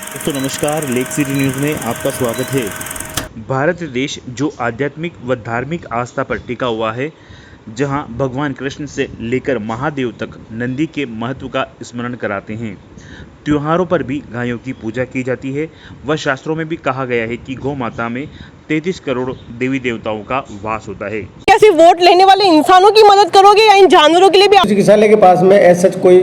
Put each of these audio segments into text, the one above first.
दोस्तों नमस्कार, lake city news में आपका स्वागत है। भारत देश जो आध्यात्मिक व धार्मिक आस्था पर टिका हुआ है, जहां भगवान कृष्ण से लेकर महादेव तक नंदी के महत्व का स्मरण कराते हैं। त्योहारों पर भी गायों की पूजा की जाती है व शास्त्रों में भी कहा गया है कि गौ माता में 33 करोड़ देवी देवताओं का वास होता है। क्या सिर्फ वोट लेने वाले इंसानों की मदद करोगे या इन जानवरों के लिए भी? चिकित्सालय के पास में ऐसा कोई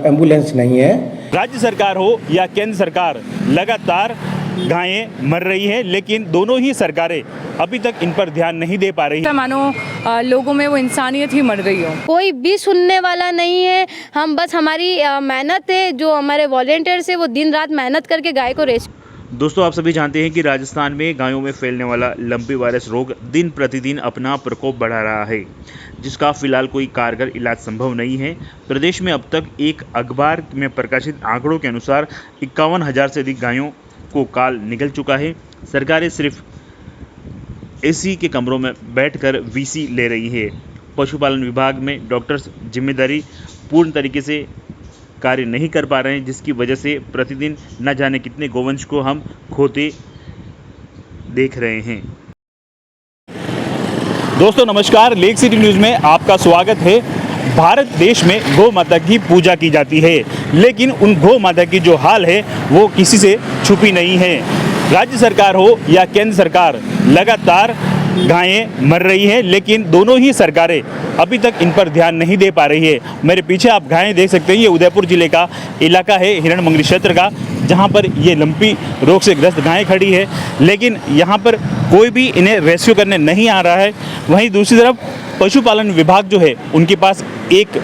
एम्बुलेंस नहीं है। राज्य सरकार हो या केंद्र सरकार, लगातार गायें मर रही है, लेकिन दोनों ही सरकारें अभी तक इन पर ध्यान नहीं दे पा रही है। मानो लोगों में वो इंसानियत ही मर रही हो। कोई भी सुनने वाला नहीं है। हम बस हमारी मेहनत है, जो हमारे वॉलेंटियर्स है वो दिन रात मेहनत करके गाय को रेस्क्यू। दोस्तों, आप सभी जानते हैं कि राजस्थान में गायों में फैलने वाला लंपी वायरस रोग दिन प्रतिदिन अपना प्रकोप बढ़ा रहा है, जिसका फिलहाल कोई कारगर इलाज संभव नहीं है। प्रदेश में अब तक एक अखबार में प्रकाशित आंकड़ों के अनुसार 51,000 से अधिक गायों को काल निकल चुका है। सरकारें सिर्फ एसी के कमरों में बैठकर वीसी ले रही है। पशुपालन विभाग में डॉक्टर्स जिम्मेदारी पूर्ण तरीके से कार्य नहीं कर पा रहे हैं, जिसकी वजह से प्रतिदिन न जाने कितने गोवंश को हम खोते देख रहे हैं। दोस्तों नमस्कार, लेक सिटी न्यूज़ में आपका स्वागत है। भारत देश में गौ माता की पूजा की जाती है, लेकिन उन गौ माता की जो हाल है वो किसी से छुपी नहीं है। राज्य सरकार हो या केंद्र सरकार, लगातार गायें मर रही है, लेकिन दोनों ही सरकारें अभी तक इन पर ध्यान नहीं दे पा रही है। मेरे पीछे आप गायें देख सकते हैं, ये उदयपुर जिले का इलाका है, हिरण मंगरी क्षेत्र का, जहां पर ये लंपी रोग से ग्रस्त गायें खड़ी है, लेकिन यहां पर कोई भी इन्हें रेस्क्यू करने नहीं आ रहा है। वहीं दूसरी तरफ पशुपालन विभाग जो है, उनके पास एक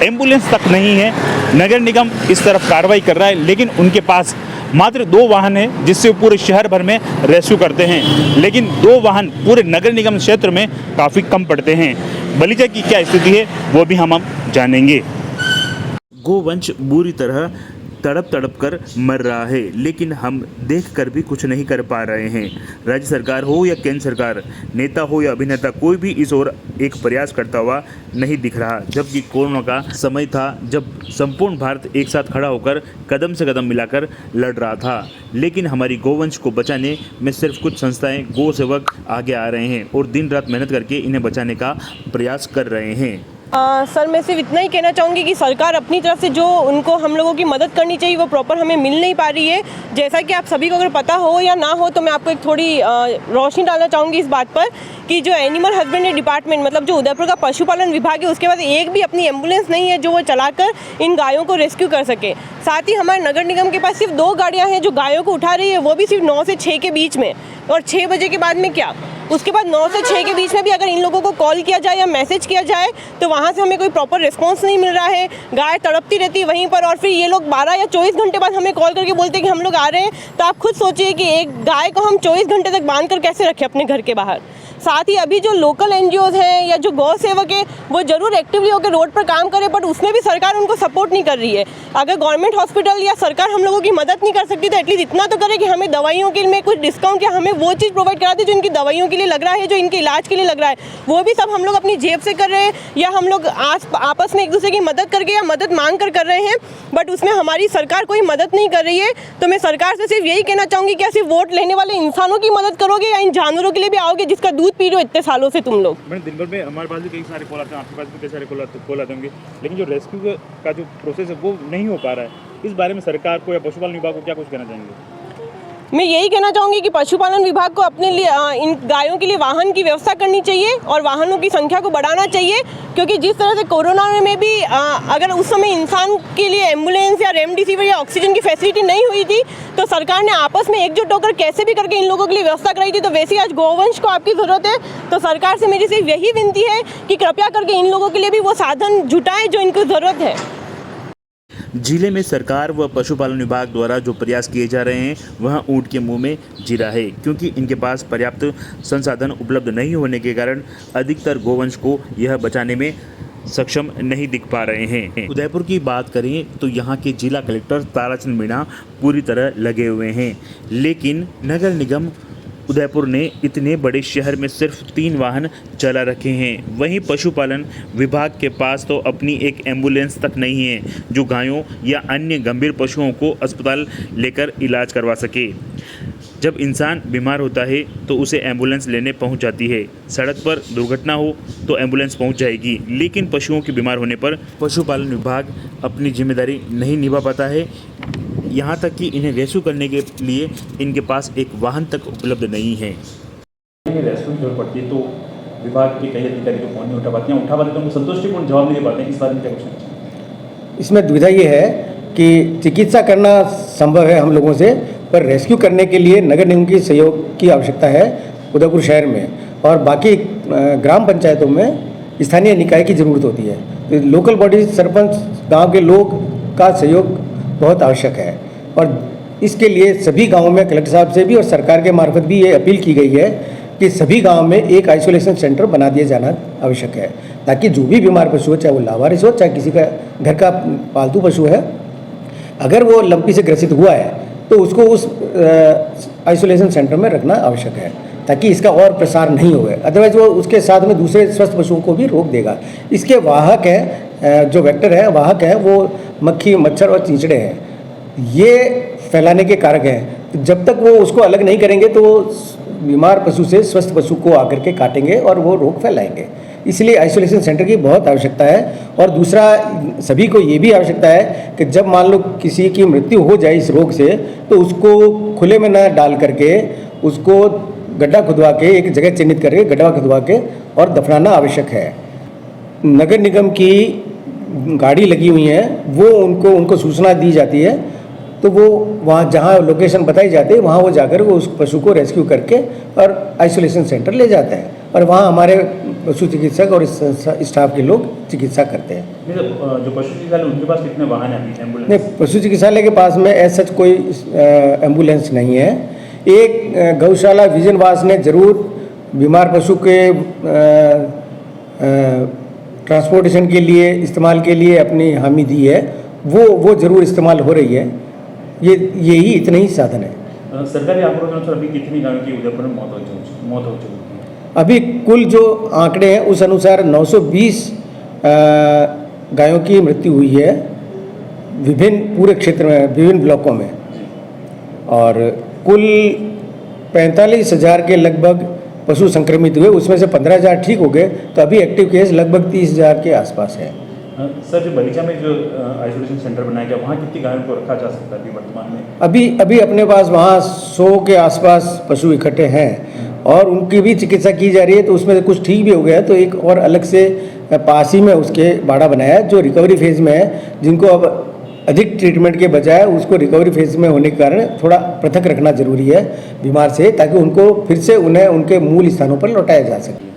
एम्बुलेंस तक नहीं है। नगर निगम इस तरफ कार्रवाई कर रहा है, लेकिन उनके पास मात्र 2 वाहन हैं, जिससे पूरे शहर भर में रेस्क्यू करते हैं, लेकिन 2 वाहन पूरे नगर निगम क्षेत्र में काफ़ी कम पड़ते हैं। बलीजा की क्या स्थिति है वो भी हम जानेंगे। गोवंश बुरी तरह तड़प तड़प कर मर रहा है, लेकिन हम देख कर भी कुछ नहीं कर पा रहे हैं। राज्य सरकार हो या केंद्र सरकार, नेता हो या अभिनेता, कोई भी इस ओर एक प्रयास करता हुआ नहीं दिख रहा। जबकि कोरोना का समय था, जब संपूर्ण भारत एक साथ खड़ा होकर कदम से कदम मिलाकर लड़ रहा था, लेकिन हमारी गोवंश को बचाने में सिर्फ कुछ संस्थाएं, गौ सेवक आगे आ रहे हैं और दिन रात मेहनत करके इन्हें बचाने का प्रयास कर रहे हैं। सर, मैं सिर्फ इतना ही कहना चाहूँगी कि सरकार अपनी तरफ से जो उनको हम लोगों की मदद करनी चाहिए वो प्रॉपर हमें मिल नहीं पा रही है। जैसा कि आप सभी को अगर पता हो या ना हो, तो मैं आपको एक थोड़ी रोशनी डालना चाहूँगी इस बात पर कि जो एनिमल हस्बेंड्री डिपार्टमेंट, मतलब जो उदयपुर का पशुपालन विभाग है, उसके पास एक भी अपनी एम्बुलेंस नहीं है जो वो चलाकर इन गायों को रेस्क्यू कर सके। साथ ही हमारे नगर निगम के पास सिर्फ 2 गाड़ियाँ हैं जो गायों को उठा रही है, वो भी सिर्फ 9 से 6 के बीच में, और 6 बजे के बाद में क्या, उसके बाद 9 से 6 के बीच में भी अगर इन लोगों को कॉल किया जाए या मैसेज किया जाए तो वहाँ से हमें कोई प्रॉपर रिस्पांस नहीं मिल रहा है। गाय तड़पती रहती है वहीं पर, और फिर ये लोग 12 या 24 घंटे बाद हमें कॉल करके बोलते हैं कि हम लोग आ रहे हैं। तो आप खुद सोचिए कि एक गाय को हम 24 घंटे तक बांध कर कैसे रखें अपने घर के बाहर। साथ ही अभी जो लोकल एनजीओज हैं या जो गौ सेवक है, वो जरूर एक्टिवली होकर रोड पर काम करें, बट उसमें भी सरकार उनको सपोर्ट नहीं कर रही है। अगर गवर्नमेंट हॉस्पिटल या सरकार हम लोगों की मदद नहीं कर सकती तो एटलीस्ट इतना तो करे कि हमें दवाइयों के में कुछ डिस्काउंट या हमें वो चीज़ प्रोवाइड करा दे जो इनकी दवाइयों के लिए लग रहा है, जो इनके इलाज के लिए लग रहा है। वो भी सब हम लोग अपनी जेब से कर रहे हैं या हम लोग आपस में एक दूसरे की मदद करके या मदद मांग कर रहे हैं, बट उसमें हमारी सरकार कोई मदद नहीं कर रही है। तो मैं सरकार से सिर्फ यही कहना चाहूँगी कि सिर्फ वोट लेने वाले इंसानों की मदद करोगे या इन जानवरों के लिए भी आओगे जिसका दूध पी रहे हो इतने सालों से तुम लोग। मैंने दिन भर में हमारे पास भी कई सारे कॉल आते हैं, आपके पास भी कई सारे कॉल आते होंगे, लेकिन जो रेस्क्यू का जो प्रोसेस है वो नहीं हो पा रहा है। इस बारे में सरकार को या पशुपालन विभाग को क्या कुछ कहना चाहेंगे? मैं यही कहना चाहूँगी कि पशुपालन विभाग को अपने लिए इन गायों के लिए वाहन की व्यवस्था करनी चाहिए और वाहनों की संख्या को बढ़ाना चाहिए, क्योंकि जिस तरह से कोरोना में भी अगर उस समय इंसान के लिए एम्बुलेंस या रेमडेसिविर या ऑक्सीजन की फैसिलिटी नहीं हुई थी तो सरकार ने आपस में एकजुट होकर कैसे भी करके इन लोगों के लिए व्यवस्था कराई थी। तो वैसे ही आज गोवंश को आपकी ज़रूरत है, तो सरकार से मेरी सिर्फ यही विनती है कि कृपया करके इन लोगों के लिए भी वो साधन जुटाएं जो इनको ज़रूरत है। जिले में सरकार व पशुपालन विभाग द्वारा जो प्रयास किए जा रहे हैं वह ऊंट के मुंह में जीरा है, क्योंकि इनके पास पर्याप्त संसाधन उपलब्ध नहीं होने के कारण अधिकतर गोवंश को यह बचाने में सक्षम नहीं दिख पा रहे हैं। उदयपुर की बात करें तो यहाँ के जिला कलेक्टर ताराचंद मीणा पूरी तरह लगे हुए हैं, लेकिन नगर निगम उदयपुर ने इतने बड़े शहर में सिर्फ 3 वाहन चला रखे हैं। वहीं पशुपालन विभाग के पास तो अपनी एक एम्बुलेंस तक नहीं है जो गायों या अन्य गंभीर पशुओं को अस्पताल लेकर इलाज करवा सके। जब इंसान बीमार होता है तो उसे एम्बुलेंस लेने पहुंच जाती है। सड़क पर दुर्घटना हो तो एम्बुलेंस पहुंच जाएगी, लेकिन पशुओं के बीमार होने पर पशुपालन विभाग अपनी जिम्मेदारी नहीं निभा पाता है। यहाँ तक कि इन्हें रेस्क्यू करने के लिए इनके पास एक वाहन तक उपलब्ध नहीं है। रेस्क्यू की जरूरत पड़ती है तो विभाग के कई अधिकारी जो फोन नहीं उठा पाते हैं, उठा पाते तो उनको संतुष्टिपूर्ण जवाब नहीं दे पाते हैं। इस बारे में क्या कुछ? इसमें दुविधा ये है कि चिकित्सा करना संभव है हम लोगों से, पर रेस्क्यू करने के लिए नगर निगम की सहयोग की आवश्यकता है उदयपुर शहर में, और बाकी ग्राम पंचायतों में स्थानीय निकाय की ज़रूरत होती है। तो लोकल बॉडी, सरपंच, गांव के लोग का सहयोग बहुत आवश्यक है, और इसके लिए सभी गांवों में कलेक्टर साहब से भी और सरकार के मार्फत भी ये अपील की गई है कि सभी गांव में एक आइसोलेशन सेंटर बना दिया जाना आवश्यक है, ताकि जो भी बीमार पशु हो, चाहे वो लावारिस हो, चाहे किसी का घर का पालतू पशु है, अगर वो लंपी से ग्रसित हुआ है तो उसको उस आइसोलेशन सेंटर में रखना आवश्यक है, ताकि इसका और प्रसार नहीं हो। अदरवाइज वो उसके साथ में दूसरे स्वस्थ पशुओं को भी रोक देगा। इसके वाहक हैं, जो वेक्टर है, वाहक है, वो मक्खी, मच्छर और चींचड़े हैं। ये फैलाने के कारक हैं। तो जब तक वो उसको अलग नहीं करेंगे तो बीमार पशु से स्वस्थ पशु को आकर के काटेंगे और वो रोग फैलाएंगे। इसलिए आइसोलेशन सेंटर की बहुत आवश्यकता है। और दूसरा, सभी को ये भी आवश्यकता है कि जब मान लो किसी की मृत्यु हो जाए इस रोग से, तो उसको खुले में न डाल करके उसको गड्ढा खुदवा के, एक जगह चिन्हित करके गड्ढा खुदवा के और दफनाना आवश्यक है। नगर निगम की गाड़ी लगी हुई है, वो उनको सूचना दी जाती है, तो वो वहाँ जहाँ लोकेशन बताई जाती है वहाँ वो जाकर वो उस पशु को रेस्क्यू करके और आइसोलेशन सेंटर ले जाते हैं, और वहाँ हमारे पशु चिकित्सक और स्टाफ के लोग चिकित्सा करते हैं। जो पशु चिकित्सालय उनके पास कितने वाहन हैं अभी एम्बुलेंस? नहीं, पशु चिकित्सालय के पास में ऐसा कोई एम्बुलेंस नहीं है। एक गौशाला विजनवास ने जरूर बीमार पशु के ट्रांसपोर्टेशन के लिए, इस्तेमाल के लिए अपनी हामी दी है, वो जरूर इस्तेमाल हो रही है। यही इतने ही साधन है। सरकारी आंकड़ों के अनुसार अभी कितनी गायों की उदयपुर में मौत हो चुकी है? अभी कुल जो आंकड़े हैं उस अनुसार 920 गायों की मृत्यु हुई है विभिन्न पूरे क्षेत्र में, विभिन्न ब्लॉकों में, और कुल 45,000 के लगभग पशु संक्रमित हुए, उसमें से 15,000 ठीक हो गए, तो अभी एक्टिव केस लगभग 30,000 के आसपास है। सर, जो बगीचा में जो आइसोलेशन सेंटर बनाया गया, वहाँ कितनी गायों को रखा जा सकता है अभी वर्तमान में? अभी अपने पास वहाँ 100 के आसपास पशु इकट्ठे हैं और उनकी भी चिकित्सा की जा रही है। तो उसमें से कुछ ठीक भी हो गया, तो एक और अलग से पास ही में उसके बाड़ा बनाया है जो रिकवरी फेज में है, जिनको अब अधिक ट्रीटमेंट के बजाय उसको रिकवरी फेज में होने के कारण थोड़ा पृथक रखना जरूरी है बीमार से, ताकि उनको फिर से उन्हें उनके मूल स्थानों पर लौटाया जा सके।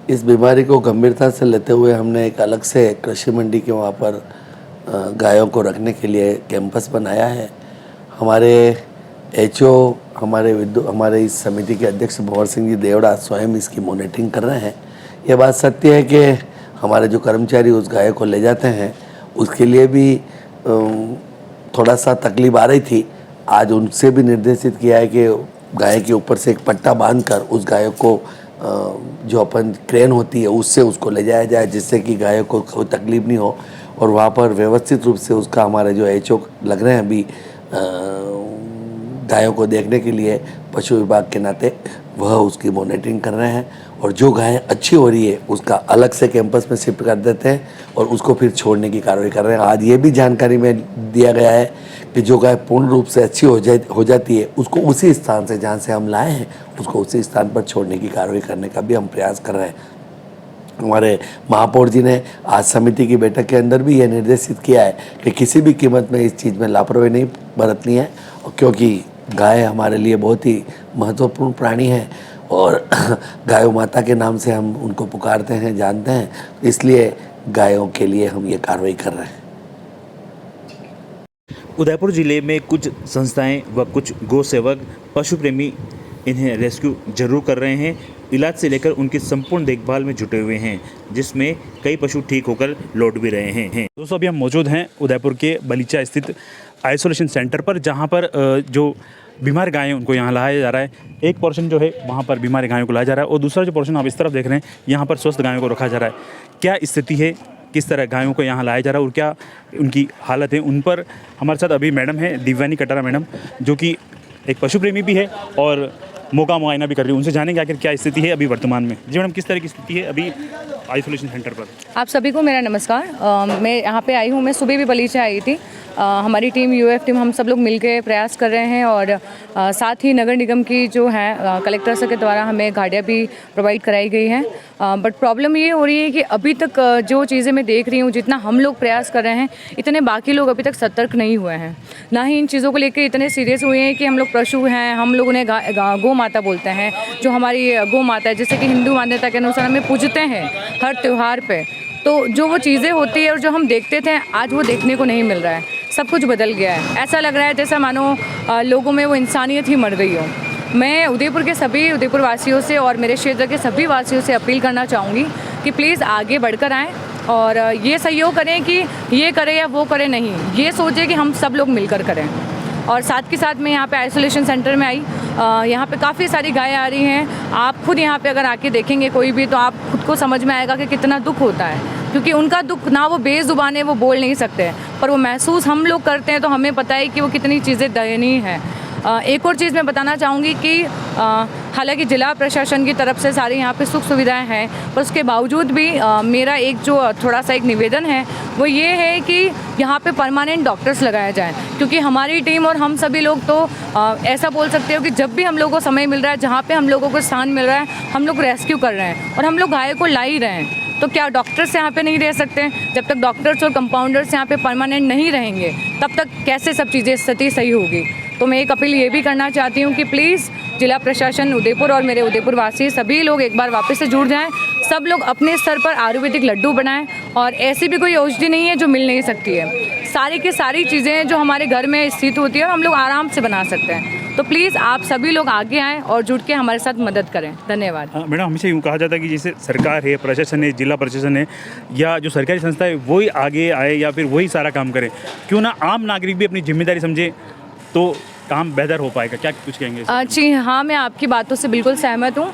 इस बीमारी को गंभीरता से लेते हुए हमने एक अलग से कृषि मंडी के वहाँ पर गायों को रखने के लिए कैंपस बनाया है। हमारे एचओ, हमारे इस समिति के अध्यक्ष भंवर सिंह जी देवड़ा स्वयं इसकी मॉनिटरिंग कर रहे हैं। ये बात सत्य है कि हमारे जो कर्मचारी उस गाय को ले जाते हैं उसके लिए भी थोड़ा सा तकलीफ आ रही थी। आज उनसे भी निर्देशित किया है कि गाय के ऊपर से एक पट्टा बांधकर उस गाय को जो अपन क्रेन होती है उससे उसको ले जाया जाए, जिससे कि गायों को कोई तकलीफ नहीं हो। और वहाँ पर व्यवस्थित रूप से उसका हमारे जो एचओ लग रहे हैं अभी गायों को देखने के लिए पशु विभाग के नाते, वह उसकी मॉनिटरिंग कर रहे हैं। और जो गाय अच्छी हो रही है उसका अलग से कैंपस में शिफ्ट कर देते हैं और उसको फिर छोड़ने की कार्रवाई कर रहे हैं। आज ये भी जानकारी में दिया गया है कि जो गाय पूर्ण रूप से अच्छी हो जाती है उसको उसी स्थान से जहाँ से हम लाए हैं उसको उसी स्थान पर छोड़ने की कार्रवाई करने का भी हम प्रयास कर रहे हैं। हमारे महापौर जी ने आज समिति की बैठक के अंदर भी यह निर्देशित किया है कि किसी भी कीमत में इस चीज़ में लापरवाही नहीं बरतनी है, क्योंकि गाय हमारे लिए बहुत ही महत्वपूर्ण प्राणी है और गायों माता के नाम से हम उनको पुकारते हैं, जानते हैं, इसलिए गायों के लिए हम ये कार्रवाई कर रहे हैं। उदयपुर जिले में कुछ संस्थाएं व कुछ गौ सेवक पशु प्रेमी इन्हें रेस्क्यू जरूर कर रहे हैं। इलाज से लेकर उनकी संपूर्ण देखभाल में जुटे हुए हैं, जिसमें कई पशु ठीक होकर लौट भी रहे हैं। दोस्तों, अभी हम मौजूद हैं उदयपुर के बलीचा स्थित आइसोलेशन सेंटर पर, जहाँ पर जो बीमार गायें उनको यहाँ लाया जा रहा है। एक पोर्शन जो है वहाँ पर बीमार गायों को लाया जा रहा है और दूसरा जो पोर्शन आप इस तरफ देख रहे हैं यहाँ पर स्वस्थ गायों को रखा जा रहा है। क्या स्थिति है, किस तरह गायों को यहाँ लाया जा रहा है और क्या उनकी हालत है, उन पर हमारे साथ अभी मैडम है दिव्यानी कटारा मैडम, जो कि एक पशु प्रेमी भी है और मौका मुआयना भी कर रही है। उनसे जानेंगे आखिर क्या स्थिति है अभी वर्तमान में। जी मैडम, किस तरह की स्थिति है अभी आइसोलेशन सेंटर पर? आप सभी को मेरा नमस्कार। मैं यहाँ पे आई हूँ, मैं सुबह भी बलीचा आई थी। हमारी टीम यूएफ टीम हम सब लोग मिलकर प्रयास कर रहे हैं और साथ ही नगर निगम की जो है कलेक्टर सर के द्वारा हमें गाड़ियाँ भी प्रोवाइड कराई गई हैं। बट प्रॉब्लम ये हो रही है कि अभी तक जो चीज़ें मैं देख रही हूँ, जितना हम लोग प्रयास कर रहे हैं, इतने बाकी लोग अभी तक सतर्क नहीं हुए हैं, ना ही इन चीज़ों को लेकर इतने सीरियस हुए हैं कि हम लोग पशु हैं, हम लोग उन्हें गौ माता बोलते हैं, जो हमारी गौ माता है, जैसे कि हिंदू मान्यता के अनुसार हमें पूजते हैं हर त्यौहार पे। तो जो वो चीज़ें होती है और जो हम देखते थे, आज वो देखने को नहीं मिल रहा है। सब कुछ बदल गया है। ऐसा लग रहा है जैसा मानो लोगों में वो इंसानियत ही मर गई हो। मैं उदयपुर के सभी उदयपुर वासियों से और मेरे क्षेत्र के सभी वासियों से अपील करना चाहूँगी कि प्लीज़ आगे बढ़कर आएँ और ये सहयोग करें कि ये करें या वो करें नहीं, ये सोचें कि हम सब लोग मिलकर करें। और साथ के साथ मैं यहाँ पे आइसोलेशन सेंटर में आई, यहाँ पे काफ़ी सारी गायें आ रही हैं। आप खुद यहाँ पे अगर आके देखेंगे कोई भी, तो आप खुद को समझ में आएगा कि कितना दुख होता है, क्योंकि उनका दुख ना वो बेज़ुबान है, वो बोल नहीं सकते, पर वो महसूस हम लोग करते हैं, तो हमें पता है कि वो कितनी चीज़ें दयनीय हैं। एक और चीज़ मैं बताना चाहूँगी कि हालांकि ज़िला प्रशासन की तरफ से सारी यहाँ पे सुख सुविधाएं हैं, पर उसके बावजूद भी मेरा एक जो थोड़ा सा एक निवेदन है वो ये है कि यहाँ पे परमानेंट डॉक्टर्स लगाया जाए, क्योंकि हमारी टीम और हम सभी लोग तो ऐसा बोल सकते हो कि जब भी हम लोगों को समय मिल रहा है, जहाँ पे हम लोगों को स्थान मिल रहा है, हम लोग रेस्क्यू कर रहे हैं और हम लोग गाय को ला ही रहे हैं। तो क्या डॉक्टर्स यहाँ पे नहीं रह सकते? जब तक डॉक्टर्स और कंपाउंडर्स यहाँ पे परमानेंट नहीं रहेंगे, तब तक कैसे सब चीज़ें स्थिति सही होगी? तो मैं एक अपील ये भी करना चाहती हूँ कि प्लीज़ जिला प्रशासन उदयपुर और मेरे उदयपुर वासी सभी लोग एक बार वापस से जुड़ जाएं। सब लोग अपने स्तर पर आयुर्वेदिक लड्डू बनाएं और ऐसी भी कोई औषधि नहीं है जो मिल नहीं सकती है। सारी की सारी चीज़ें जो हमारे घर में स्थित होती है और हम लोग आराम से बना सकते हैं। तो प्लीज़ आप सभी लोग आगे आएँ और जुड़ के हमारे साथ मदद करें। धन्यवाद। मैडम, हमेशा यूँ कहा जाता है कि जैसे सरकार है, प्रशासन है, जिला प्रशासन है या जो सरकारी संस्था है वही आगे आए या फिर वही सारा काम करे, क्यों ना आम नागरिक भी अपनी जिम्मेदारी समझे तो काम बेहतर हो पाएगा। क्या कुछ कहेंगे? जी हाँ, मैं आपकी बातों से बिल्कुल सहमत हूँ।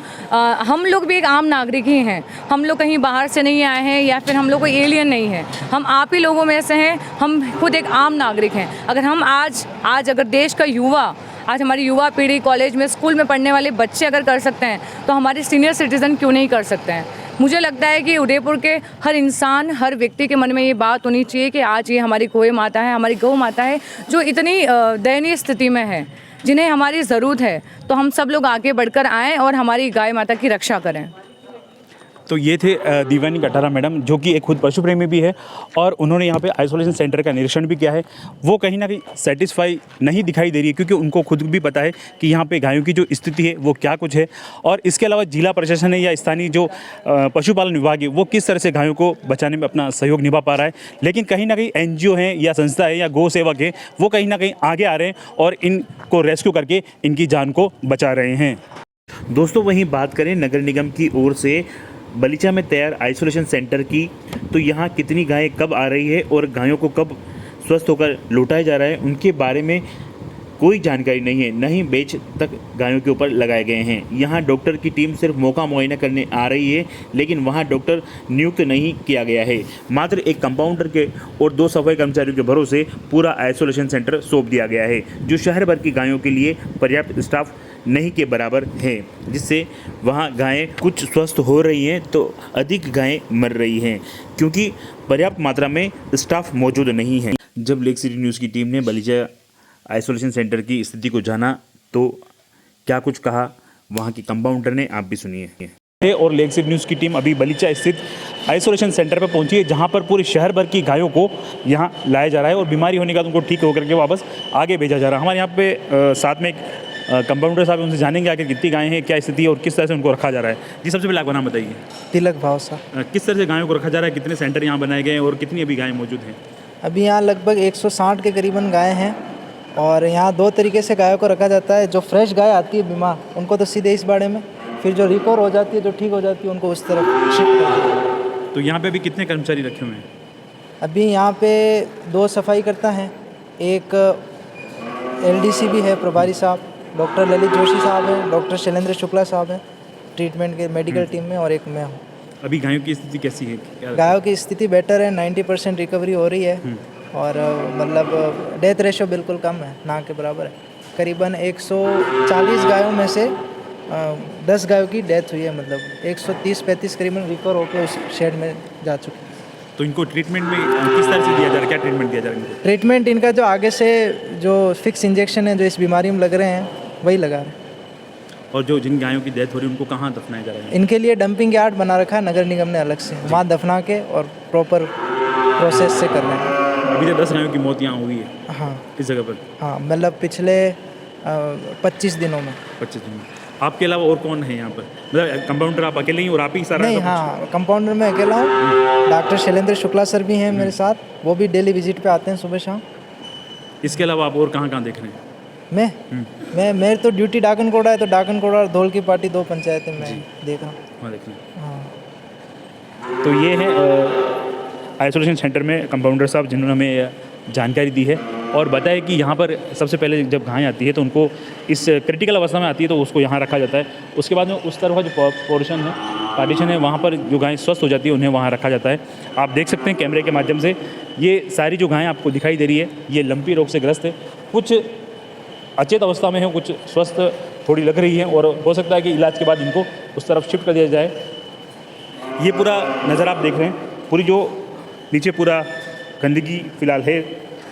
हम लोग भी एक आम नागरिक ही हैं, हम लोग कहीं बाहर से नहीं आए हैं या फिर हम लोग कोई एलियन नहीं है, हम आप ही लोगों में से हैं, हम खुद एक आम नागरिक हैं। अगर हम आज अगर देश का युवा, आज हमारी युवा पीढ़ी, कॉलेज में, स्कूल में पढ़ने वाले बच्चे अगर कर सकते हैं, तो हमारे सीनियर सिटीज़न क्यों नहीं कर सकते हैं? मुझे लगता है कि उदयपुर के हर इंसान, हर व्यक्ति के मन में ये बात होनी चाहिए कि आज ये हमारी गौ माता है, हमारी गौ माता है, जो इतनी दयनीय स्थिति में है, जिन्हें हमारी ज़रूरत है। तो हम सब लोग आगे बढ़कर आएँ और हमारी गाय माता की रक्षा करें। तो ये थे दिव्यानी कटारा मैडम, जो कि एक खुद पशु प्रेमी भी है और उन्होंने यहाँ पे आइसोलेशन सेंटर का निरीक्षण भी किया है। वो कहीं ना कहीं सेटिस्फाई नहीं दिखाई दे रही है, क्योंकि उनको खुद भी पता है कि यहाँ पे गायों की जो स्थिति है वो क्या कुछ है। और इसके अलावा जिला प्रशासन है या स्थानीय जो पशुपालन विभाग है वो किस तरह से गायों को बचाने में अपना सहयोग निभा पा रहा है। लेकिन कहीं ना कहीं NGO हैं या संस्था है या गौ सेवक है, वो कहीं ना कहीं आगे आ रहे हैं और इनको रेस्क्यू करके इनकी जान को बचा रहे हैं। दोस्तों, वहीं बात करें नगर निगम की ओर से बलीचा में तैयार आइसोलेशन सेंटर की, तो यहाँ कितनी गायें कब आ रही है और गायों को कब स्वस्थ होकर लौटाया जा रहा है, उनके बारे में कोई जानकारी नहीं है, न ही बेच तक गायों के ऊपर लगाए गए हैं। यहाँ डॉक्टर की टीम सिर्फ मौका मुआयना करने आ रही है, लेकिन वहाँ डॉक्टर नियुक्त नहीं किया गया है। मात्र एक कंपाउंडर के और 2 सफाई कर्मचारियों के भरोसे पूरा आइसोलेशन सेंटर सौंप दिया गया है, जो शहर भर की गायों के लिए पर्याप्त स्टाफ नहीं के बराबर है, जिससे वहाँ गायें कुछ स्वस्थ हो रही हैं तो अधिक गायें मर रही हैं, क्योंकि पर्याप्त मात्रा में स्टाफ मौजूद नहीं है। जब लेक सिटी न्यूज़ की टीम ने बलीचा आइसोलेशन सेंटर की स्थिति को जाना तो क्या कुछ कहा वहाँ की कंपाउंडर ने, आप भी सुनिए। और लेक सिटी न्यूज़ की टीम अभी बलीचा स्थित आइसोलेशन सेंटर पर पहुंची है, जहां पर पूरे शहर भर की गायों को यहां लाया जा रहा है और बीमारी होने के बाद उनको ठीक होकर के वापस आगे भेजा जा रहा है। हमारे यहाँ पे साथ में एक कंपाउंडर साहब, उनसे जानेंगे आखिर कितनी गायें हैं, क्या स्थिति है और किस तरह से उनको रखा जा रहा है। जी, सबसे पहले आपका नाम बताइए। तिलक भाव सर। किस तरह से गायों को रखा जा रहा है, कितने सेंटर यहाँ बनाए गए हैं और कितनी अभी गायें मौजूद हैं? अभी यहाँ लगभग 160 के करीबन गाय हैं और यहाँ 2 तरीके से गायों को रखा जाता है। जो फ्रेश गाय आती है बीमार, उनको तो सीधे इस बाड़े में, फिर जो रिकवर हो जाती है, जो ठीक हो जाती है, उनको उस तरफ शिफ्ट कर दिया। तो यहाँ पे अभी कितने कर्मचारी रखे हुए हैं? अभी यहाँ पे 2 सफाई करता हैं, एक LDC भी है प्रभारी साहब, डॉक्टर ललित जोशी साहब हैं, डॉक्टर शैलेंद्र शुक्ला साहब हैं ट्रीटमेंट के मेडिकल टीम में, और एक मैं हूँ। अभी गायों की स्थिति कैसी है? गायों की स्थिति बेटर है, 90% रिकवरी हो रही है, और मतलब डेथ रेशो बिल्कुल कम है, ना के बराबर है। करीबन 140 गायों में से 10 गायों की डेथ हुई है, मतलब 130-35 करीबन रिकवर होकर उस शेड में जा चुके हैं। तो इनको ट्रीटमेंट में किस तरह से दिया जा रहा है? क्या ट्रीटमेंट दिया जा रहा है इनको? ट्रीटमेंट इनका जो आगे से जो फिक्स इंजेक्शन है जो इस बीमारी में लग रहे हैं, वही लगा रहे हैं। और जो जिन गायों की डेथ हो रही है उनको कहाँ दफनाया जा रहा है? इनके लिए डंपिंग यार्ड बना रखा है नगर निगम ने अलग से, वहाँ दफना के और प्रॉपर प्रोसेस से कर रहे हैं। अभी तक 10 गायों की मौत यहाँ हुई है हाँ इस जगह पर? हाँ, मतलब पिछले 25 दिनों में। 25 दिन में। आपके अलावा और कौन है यहाँ पर? मतलब कंपाउंडर आप अकेले ही और आप ही सारा? नहीं, हाँ, कंपाउंडर में अकेला हूँ। डॉक्टर शैलेंद्र शुक्ला सर भी हैं मेरे साथ, वो भी डेली विजिट पे आते हैं सुबह शाम। इसके अलावा आप और कहाँ कहाँ देख रहे हैं? मेरे तो ड्यूटी डाकनकोड़ा है, तो डाकनकोड़ा और धौल की पार्टी 2 पंचायतें मैं देख रहा हूँ। वहाँ देख रहे हैं। हाँ। तो ये है आइसोलेशन सेंटर में कंपाउंडर साहब जिन्होंने हमें जानकारी दी है और बताया कि यहाँ पर सबसे पहले जब गाय आती है तो उनको इस क्रिटिकल अवस्था में आती है तो उसको यहाँ रखा जाता है। उसके बाद में उस तरफ का जो पार्टीशन है वहाँ पर जो गायें स्वस्थ हो जाती है उन्हें वहाँ रखा जाता है। आप देख सकते हैं कैमरे के माध्यम से, ये सारी जो गायें आपको दिखाई दे रही है ये लंपी रोग से ग्रस्त है। कुछ अचेत अवस्था में है, कुछ स्वस्थ थोड़ी लग रही है और हो सकता है कि इलाज के बाद इनको उस तरफ शिफ्ट कर दिया जाए। ये पूरा नज़र आप देख रहे हैं, पूरी जो नीचे पूरा गंदगी फ़िलहाल है।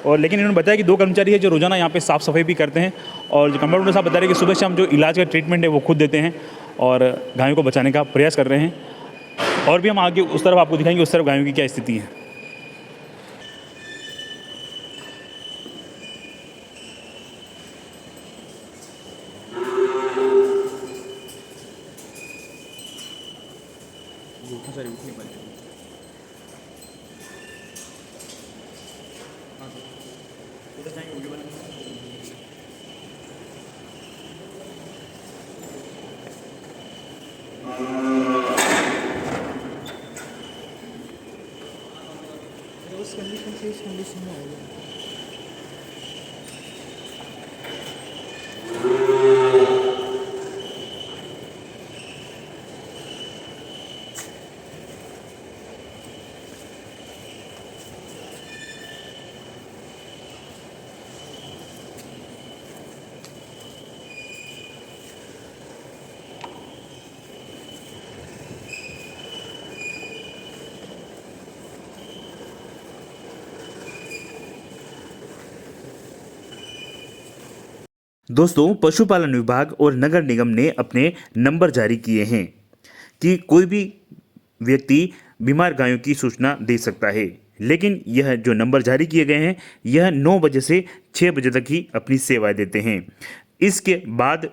और लेकिन इन्होंने बताया कि 2 कर्मचारी है जो रोज़ाना यहाँ पे साफ़ सफाई भी करते हैं और जो कंपाउंडर साहब बता रहे हैं कि सुबह शाम जो इलाज का ट्रीटमेंट है वो खुद देते हैं और गायों को बचाने का प्रयास कर रहे हैं। और भी हम आगे उस तरफ आपको दिखाएंगे उस तरफ गायों की क्या स्थिति है। उस कंडीशन से इस कंडीशन में हो गया। दोस्तों, पशुपालन विभाग और नगर निगम ने अपने नंबर जारी किए हैं कि कोई भी व्यक्ति बीमार गायों की सूचना दे सकता है, लेकिन यह जो नंबर जारी किए गए हैं यह 9 बजे से 6 बजे तक ही अपनी सेवाएं देते हैं। इसके बाद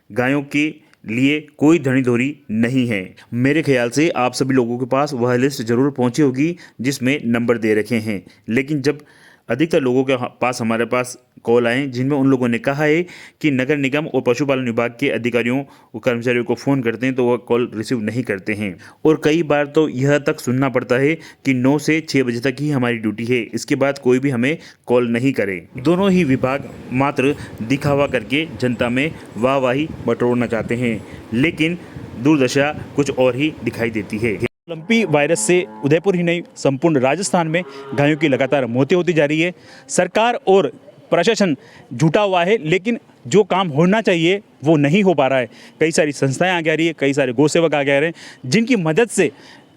गायों के लिए कोई धनी-धोरी नहीं है। मेरे ख्याल से आप सभी लोगों के पास वह लिस्ट ज़रूर पहुंची होगी जिसमें नंबर दे रखे हैं, लेकिन जब अधिकतर लोगों के पास हमारे पास कॉल आए जिनमें उन लोगों ने कहा है कि नगर निगम और पशुपालन विभाग के अधिकारियों और कर्मचारियों को फ़ोन करते हैं तो वह कॉल रिसीव नहीं करते हैं और कई बार तो यह तक सुनना पड़ता है कि 9 से 6 बजे तक ही हमारी ड्यूटी है, इसके बाद कोई भी हमें कॉल नहीं करे। दोनों ही विभाग मात्र दिखावा करके जनता में वाहवाही बटोरना चाहते हैं, लेकिन दुर्दशा कुछ और ही दिखाई देती है। लंपी वायरस से उदयपुर ही नहीं संपूर्ण राजस्थान में गायों की लगातार मौतें होती जा रही है। सरकार और प्रशासन झूठा हुआ है, लेकिन जो काम होना चाहिए वो नहीं हो पा रहा है। कई सारी संस्थाएं आगे आ रही है, कई सारे गौ सेवक आगे आ रहे हैं जिनकी मदद से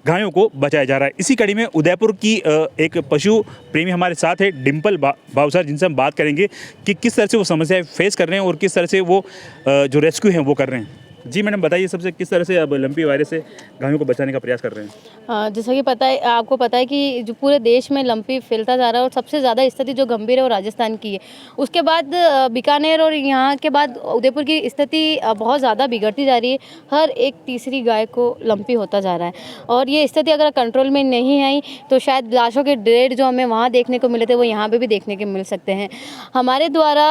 गायों को बचाया जा रहा है। इसी कड़ी में उदयपुर की एक पशु प्रेमी हमारे साथ है, डिम्पल भावसार, जिनसे हम बात करेंगे कि किस तरह से वो समस्याएं फेस कर रहे हैं और किस तरह से वो जो रेस्क्यू हैं वो कर रहे हैं। जी मैडम, बताइए सबसे किस तरह से अब लंपी वायरस से गायों को बचाने का प्रयास कर रहे हैं? जैसा कि पता है, आपको पता है कि जो पूरे देश में लंपी फैलता जा रहा है और सबसे ज़्यादा स्थिति जो गंभीर है वो राजस्थान की है। उसके बाद बीकानेर और यहाँ के बाद उदयपुर की स्थिति बहुत ज़्यादा बिगड़ती जा रही है। हर एक तीसरी गाय को लंपी होता जा रहा है और ये स्थिति अगर कंट्रोल में नहीं आई तो शायद लाशों के ढेर जो हमें वहाँ देखने को मिले थे वो यहाँ पे भी देखने के मिल सकते हैं। हमारे द्वारा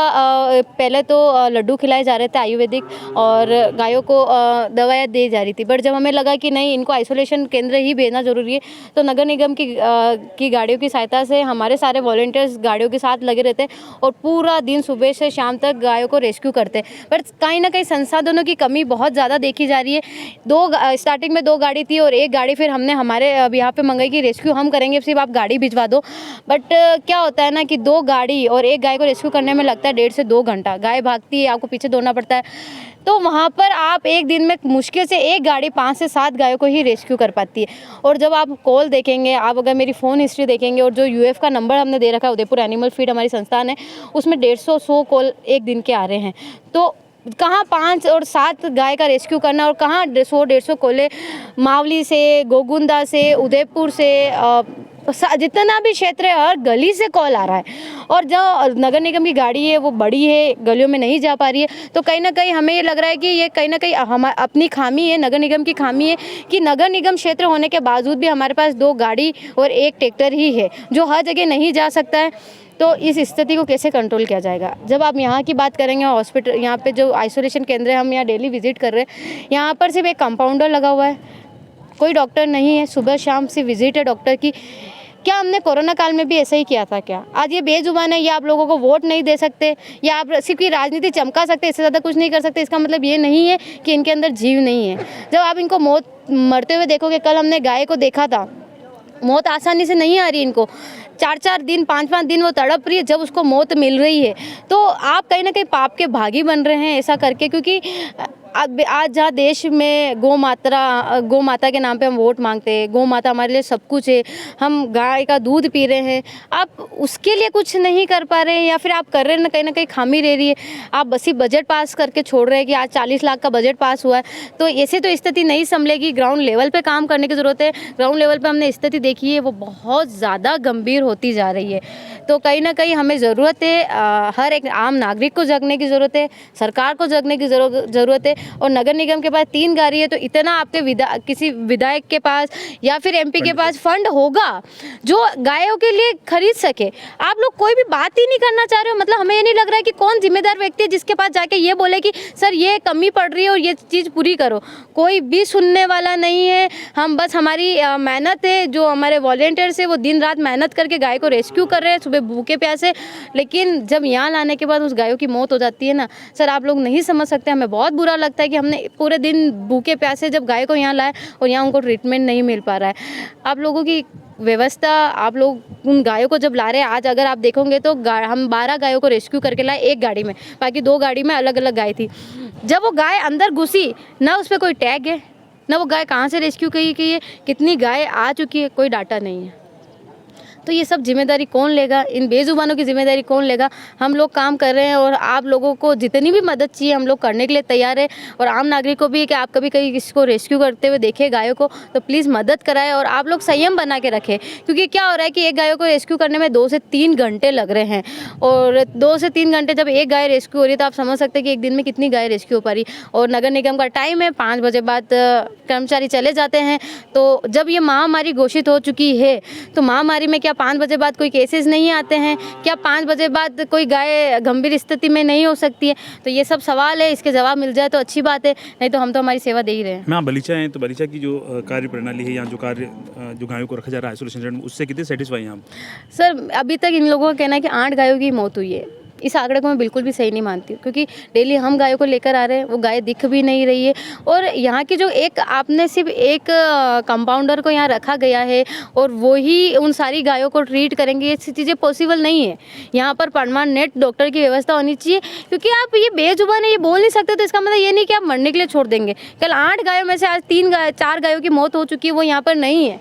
पहले तो लड्डू खिलाए जा रहे थे आयुर्वेदिक और गायों को दवाइयाँ दी जा रही थी, बट जब हमें लगा कि नहीं, इनको आइसोलेशन केंद्र ही भेजना ज़रूरी है, तो नगर निगम की गाड़ियों की सहायता से हमारे सारे वॉलंटियर्स गाड़ियों के साथ लगे रहते हैं और पूरा दिन सुबह से शाम तक गायों को रेस्क्यू करते हैं। पर कहीं ना कहीं संसाधनों की कमी बहुत ज़्यादा देखी जा रही है। स्टार्टिंग में 2 गाड़ी थी और 1 गाड़ी फिर हमने हमारे अब यहाँ पे मंगाई कि रेस्क्यू हम करेंगे, सिर्फ आप गाड़ी भिजवा दो। बट क्या होता है ना कि 2 गाड़ी और 1 गाय को रेस्क्यू करने में लगता है 1.5 से 2 घंटा। गाय भागती है, आपको पीछे दौड़ना पड़ता है, तो वहाँ पर आप एक दिन में मुश्किल से 1 गाड़ी 5 से 7 गायों को ही रेस्क्यू कर पाती है। और जब आप कॉल देखेंगे, आप अगर मेरी फ़ोन हिस्ट्री देखेंगे और जो यूएफ का नंबर हमने दे रखा है, उदयपुर एनिमल फीड हमारी संस्थान है, उसमें 150 कॉल एक दिन के आ रहे हैं। तो कहाँ 5 और 7 गाय का रेस्क्यू करना और कहाँ 100-150 कॉलें मावली से, गोगुंदा से, उदयपुर से, जितना भी क्षेत्र है हर गली से कॉल आ रहा है। और जो नगर निगम की गाड़ी है वो बड़ी है, गलियों में नहीं जा पा रही है, तो कहीं ना कहीं हमें ये लग रहा है कि ये कहीं ना कहीं हम अपनी खामी है, नगर निगम की खामी है कि नगर निगम क्षेत्र होने के बावजूद भी हमारे पास 2 गाड़ी और 1 ट्रैक्टर ही है जो हर जगह नहीं जा सकता है। तो इस स्थिति को कैसे कंट्रोल किया जाएगा? जब आप यहाँ की बात करेंगे, हॉस्पिटल यहाँ पे जो आइसोलेशन केंद्र है, हम यहाँ डेली विजिट कर रहे हैं, यहाँ पर सिर्फ एक कंपाउंडर लगा हुआ है, कोई डॉक्टर नहीं है। सुबह शाम से विजिट है डॉक्टर की। क्या हमने कोरोना काल में भी ऐसा ही किया था क्या? आज ये बेजुबान है, या आप लोगों को वोट नहीं दे सकते, या आप सिर्फ की राजनीति चमका सकते, इससे ज़्यादा कुछ नहीं कर सकते, इसका मतलब ये नहीं है कि इनके अंदर जीव नहीं है। जब आप इनको मरते हुए देखोगे, कल हमने गाय को देखा था, मौत आसानी से नहीं आ रही इनको, 4-4 दिन 5-5 दिन वो तड़प रही है, जब उसको मौत मिल रही है तो आप कहीं ना कहीं पाप के भागी बन रहे हैं ऐसा करके। क्योंकि आज जहाँ देश में गौ माता के नाम पे हम वोट मांगते हैं, गौ माता हमारे लिए सब कुछ है, हम गाय का दूध पी रहे हैं, आप उसके लिए कुछ नहीं कर पा रहे हैं, या फिर आप कर रहे हैं कहीं ना कहीं खामी रह रही है। आप बस ही बजट पास करके छोड़ रहे हैं कि आज 40 लाख का बजट पास हुआ है, तो ऐसे तो स्थिति नहीं संभलेगी। ग्राउंड लेवल पे काम करने की ज़रूरत है। ग्राउंड लेवल पे हमने स्थिति देखी है, वो बहुत ज़्यादा गंभीर होती जा रही है। तो कहीं ना कहीं हमें ज़रूरत है, हर एक आम नागरिक को जगने की ज़रूरत है, सरकार को जगने की ज़रूरत है। और नगर निगम के पास 3 गाड़ी है, तो इतना आपके किसी विधायक के पास या फिर एमपी के पास फंड होगा जो गायों के लिए खरीद सके। आप लोग कोई भी बात ही नहीं करना चाह रहे हो। मतलब हमें ये नहीं लग रहा है कि कौन जिम्मेदार व्यक्ति है जिसके पास जाके ये बोले कि सर ये कमी पड़ रही है और ये चीज़ पूरी करो। कोई भी सुनने वाला नहीं है। हम बस हमारी मेहनत है, जो हमारे वॉलंटियर्स है वो दिन रात मेहनत करके गाय को रेस्क्यू कर रहे हैं, सुबह भूखे प्यासे, लेकिन जब यहाँ लाने के बाद उस गायों की मौत हो जाती है ना सर, आप लोग नहीं समझ सकते। हमें बहुत बुरा लगता है कि हमने पूरे दिन भूखे प्यासे जब गाय को यहाँ लाए और यहाँ उनको ट्रीटमेंट नहीं मिल पा रहा है। आप लोगों की व्यवस्था, आप लोग उन गायों को जब ला रहे हैं, आज अगर आप देखोगे तो हम 12 गायों को रेस्क्यू करके लाए 1 गाड़ी में, बाकी 2 गाड़ी में अलग अलग गाय थी। जब वो गाय अंदर घुसी ना उस पर कोई टैग है, ना वो गाय कहाँ से रेस्क्यू की है, कितनी गाय आ चुकी है, कोई डाटा नहीं है। तो ये सब जिम्मेदारी कौन लेगा? इन बेजुबानों की जिम्मेदारी कौन लेगा? हम लोग काम कर रहे हैं और आप लोगों को जितनी भी मदद चाहिए हम लोग करने के लिए तैयार है। और आम नागरिक को भी कि आप कभी कहीं किसी को रेस्क्यू करते हुए देखें गायों को, तो प्लीज़ मदद कराएं और आप लोग संयम बना के रखें। क्योंकि क्या हो रहा है कि एक गायों को रेस्क्यू करने में 2 से 3 घंटे लग रहे हैं, और 2 से 3 घंटे जब एक गाय रेस्क्यू हो रही है तो आप समझ सकते हैं कि एक दिन में कितनी गाय रेस्क्यू हो पा रही। और नगर निगम का टाइम है, 5 बजे बाद कर्मचारी चले जाते हैं। तो जब ये महामारी घोषित हो चुकी है तो महामारी में क्या 5 बजे बाद कोई केसेस नहीं आते हैं? क्या 5 बजे बाद कोई गाय गंभीर स्थिति में नहीं हो सकती है? तो ये सब सवाल है, इसके जवाब मिल जाए तो अच्छी बात है, नहीं तो हम तो हमारी सेवा दे ही रहे हैं। मैम, बलीचा है तो बलीचा की जो कार्य प्रणाली है, यहाँ जो गायों को रखा जा रहा है आइसोलेशन सेंटर में, उससे कितने सेटिस्फाई हैं आप? सर अभी तक इन लोगों का कहना है कि 8 गायों की मौत हुई है। इस आंकड़े को मैं बिल्कुल भी सही नहीं मानती हूँ, क्योंकि डेली हम गायों को लेकर आ रहे हैं, वो गाय दिख भी नहीं रही है। और यहाँ की जो एक आपने सिर्फ एक कंपाउंडर को यहाँ रखा गया है और वो ही उन सारी गायों को ट्रीट करेंगे, ये चीज़ें पॉसिबल नहीं है। यहाँ पर परमानेंट डॉक्टर की व्यवस्था होनी चाहिए, क्योंकि आप ये बेजुबान है, ये बोल नहीं सकते, तो इसका मतलब ये नहीं कि आप मरने के लिए छोड़ देंगे। कल 8 गायों में से आज 4 गायों की मौत हो चुकी है, वो यहाँ पर नहीं है।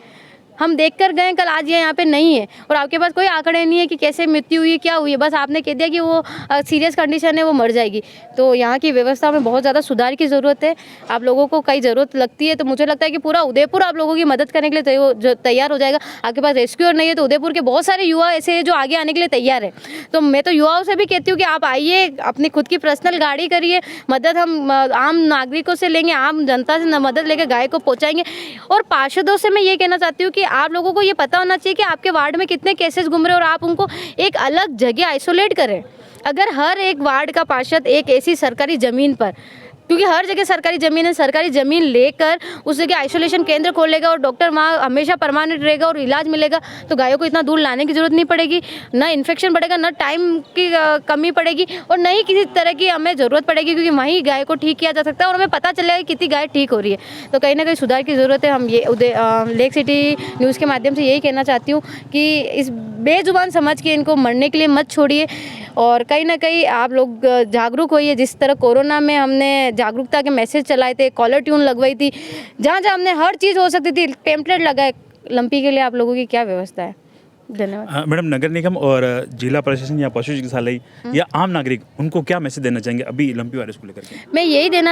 हम देख कर गए कल, आज ये यहाँ पे नहीं है और आपके पास कोई आंकड़े नहीं है कि कैसे मृत्यु हुई, क्या हुई है, बस आपने कह दिया कि वो सीरियस कंडीशन है, वो मर जाएगी। तो यहाँ की व्यवस्था में बहुत ज़्यादा सुधार की ज़रूरत है। आप लोगों को कई ज़रूरत लगती है, तो मुझे लगता है कि पूरा उदयपुर आप लोगों की मदद करने के लिए तैयार हो जाएगा। आपके पास रेस्क्यूअर नहीं है तो उदयपुर के बहुत सारे युवा ऐसे हैं जो आगे आने के लिए तैयार है। तो मैं तो युवाओं से भी कहती हूँ कि आप आइए, अपनी खुद की पर्सनल गाड़ी करिए, मदद हम आम नागरिकों से लेंगे, आम जनता से मदद लेकर गाय को पहुँचाएंगे। और पार्षदों से मैं ये कहना चाहती हूँ कि आप लोगों को ये पता होना चाहिए कि आपके वार्ड में कितने केसेस घूम रहे हैं और आप उनको एक अलग जगह आइसोलेट करें। अगर हर एक वार्ड का पार्षद एक ऐसी सरकारी ज़मीन पर, क्योंकि हर जगह सरकारी ज़मीन है, सरकारी ज़मीन लेकर उस जगह आइसोलेशन केंद्र खोलेगा और डॉक्टर वहाँ हमेशा परमानेंट रहेगा और इलाज मिलेगा, तो गायों को इतना दूर लाने की ज़रूरत नहीं पड़ेगी, ना इन्फेक्शन बढ़ेगा, ना टाइम की कमी पड़ेगी और ना ही किसी तरह की हमें ज़रूरत पड़ेगी, क्योंकि वहीं गाय को ठीक किया जा सकता है और हमें पता चलेगा कि कितनी गाय ठीक हो रही है। तो कहीं ना कहीं सुधार की ज़रूरत है। हम ये लेक सिटी न्यूज़ के माध्यम से यही कहना चाहती हूँ कि इस बेजुबान समझ के इनको मरने के लिए मत छोड़िए और कहीं ना कहीं आप लोग जागरूक होइए। जिस तरह कोरोना में हमने जागरूकता के मैसेज चलाए थे, कॉलर ट्यून लगवाई थी, जहाँ जहाँ हमने हर चीज़ हो सकती थी, पेम्पलेट लगाए, लंपी के लिए आप लोगों की क्या व्यवस्था है? धन्यवाद। मैडम, नगर निगम और जिला प्रशासन या पशु चिकित्सालय या आम नागरिक, उनको क्या मैसेज देना चाहेंगे अभी लंपी वायरस को लेकर के? मैं यही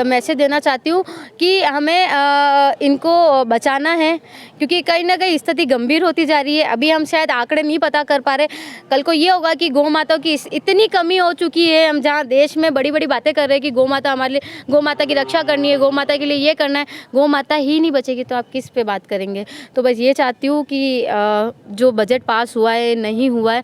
मैसेज देना चाहती हूँ कि हमें इनको बचाना है, क्योंकि कहीं ना कहीं स्थिति गंभीर होती जा रही है। अभी हम शायद आंकड़े नहीं पता कर पा रहे, कल को ये होगा कि गौ माता की इतनी कमी हो चुकी है। हम जहाँ देश में बड़ी बड़ी बातें कर रहे हैं कि गौ माता हमारे लिए, गौ माता की रक्षा करनी है, गौ माता के लिए ये करना है, गौ माता ही नहीं बचेगी तो आप किस पे बात करेंगे? तो बस ये चाहती हूँ कि जो बजट पास हुआ है, नहीं हुआ है,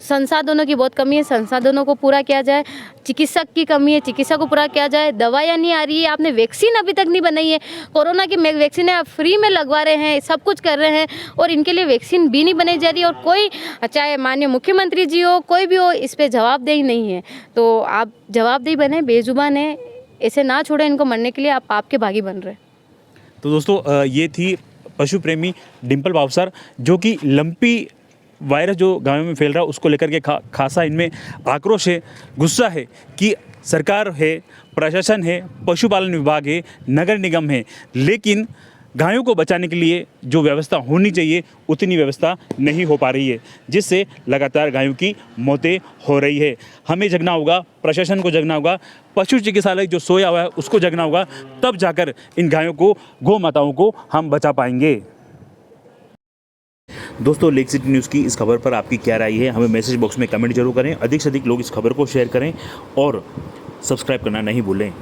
संसाधनों की बहुत कमी है, संसाधनों को पूरा किया जाए। चिकित्सक की कमी है, चिकित्सा को पूरा किया जाए। दवाइयाँ नहीं आ रही है, आपने वैक्सीन अभी तक नहीं बनाई है, कोरोना की वैक्सीन आप फ्री में लगवा रहे हैं, सब कुछ कर रहे हैं और इनके लिए वैक्सीन भी नहीं बनाई जा रही और कोई, चाहे माननीय मुख्यमंत्री जी हो, कोई भी हो, इस पर जवाबदेही नहीं है। तो आप जवाबदेही बने, बेजुबान है, ऐसे ना छोड़ें इनको मरने के लिए, आप पाप के भागी बन रहे। तो दोस्तों, ये थी पशु प्रेमी डिम्पल भावसार, जो कि लंपी वायरस जो गाँव में फैल रहा है उसको लेकर के खासा इनमें आक्रोश है, गुस्सा है कि सरकार है, प्रशासन है, पशुपालन विभाग है, नगर निगम है, लेकिन गायों को बचाने के लिए जो व्यवस्था होनी चाहिए उतनी व्यवस्था नहीं हो पा रही है, जिससे लगातार गायों की मौतें हो रही है। हमें जगना होगा, प्रशासन को जगना होगा, पशु चिकित्सालय जो सोया हुआ है उसको जगना होगा, तब जाकर इन गायों को, गौ माताओं को हम बचा पाएंगे। दोस्तों, लेक सिटी न्यूज़ की इस खबर पर आपकी क्या राय है? हमें मैसेज बॉक्स में कमेंट जरूर करें। अधिक से अधिक लोग इस खबर को शेयर करें और सब्सक्राइब करना नहीं भूलें।